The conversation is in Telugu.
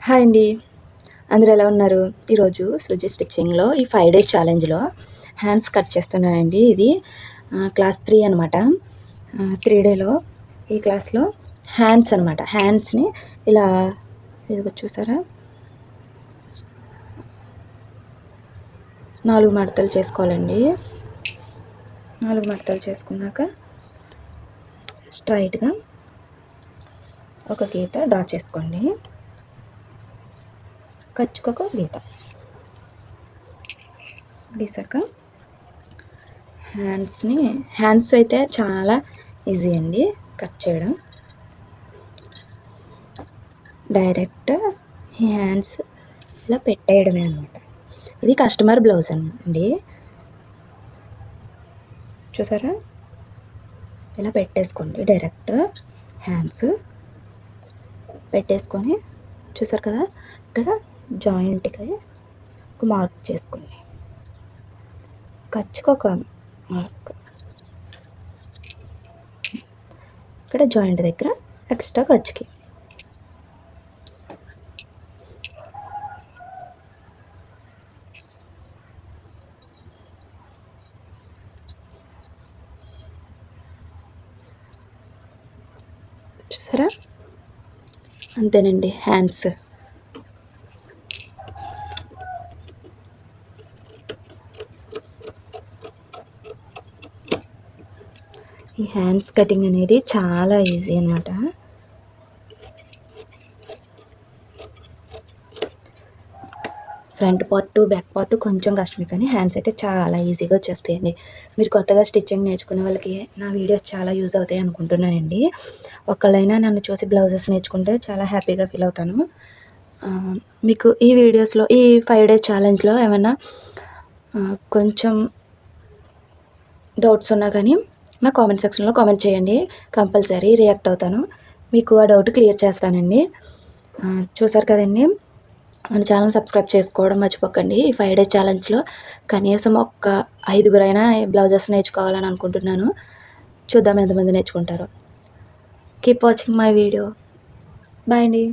హాయ్ అండి. అందరూ ఎలా ఉన్నారు? ఈరోజు సుజి స్టిచ్చింగ్‌లో ఈ 5 డేస్ ఛాలెంజ్‌లో హ్యాండ్స్ కట్ చేస్తున్నానండి. ఇది క్లాస్ 3 అనమాట. 3 డేలో ఈ క్లాస్‌లో హ్యాండ్స్ అనమాట. హ్యాండ్స్‌ని ఇలా ఇదిగో చూసారా? 4 మడతలు చేసుకోవాలండి. 4 మడతలు చేసుకున్నాక స్ట్రైట్‌గా ఒక గీత డ్రా చేసుకోండి. ఖర్చుకొక గీత గీసాక హ్యాండ్స్ అయితే చాలా ఈజీ అండి కట్ చేయడం. డైరెక్ట్ హ్యాండ్స్ ఇలా పెట్టేయడమే అనమాట. ఇది కస్టమర్ బ్లౌజ్ అండి. చూసారా? ఇలా పెట్టేసుకోండి. డైరెక్ట్ హ్యాండ్స్ పెట్టేసుకొని చూసారు కదా, ఇక్కడ జాయింట్కి ఒక మార్క్ చేసుకోండి. ఖర్చుకు ఒక మార్క్, ఇక్కడ జాయింట్ దగ్గర ఎక్స్ట్రా ఖర్చుకి. చూసారా? అంతేనండి హ్యాండ్స్. ఈ హ్యాండ్స్ కటింగ్ అనేది చాలా ఈజీ అన్నమాట. ఫ్రంట్ పార్ట్ బ్యాక్ పార్ట్ కొంచెం కష్టమే, కానీ హ్యాండ్స్ అయితే చాలా ఈజీగా వచ్చేస్తాయండి. మీరు కొత్తగా స్టిచ్చింగ్ నేర్చుకునే వాళ్ళకి నా వీడియోస్ చాలా యూజ్ అవుతాయి అనుకుంటున్నానండి. ఒకళ్ళైనా నన్ను చూసి బ్లౌజెస్ నేర్చుకుంటే చాలా హ్యాపీగా ఫీల్ అవుతాను. మీకు ఈ వీడియోస్లో ఈ 5 డేస్ ఛాలెంజ్లో ఏమైనా కొంచెం డౌట్స్ ఉన్నా కానీ నా కామెంట్ సెక్షన్లో కామెంట్ చేయండి. కంపల్సరీ రియాక్ట్ అవుతాను, మీకు ఆ డౌట్ క్లియర్ చేస్తానండి. చూసారు కదండి, మన ఛానల్ సబ్స్క్రైబ్ చేసుకోవడం మర్చిపోకండి. ఈ 5 డేస్ ఛాలెంజ్లో కనీసం ఒక 5గురైనా బ్లౌజెస్ నేర్చుకోవాలని అనుకుంటున్నాను. చూద్దాం ఎంతమంది నేర్చుకుంటారో. Keep watching my video. Bye అండి.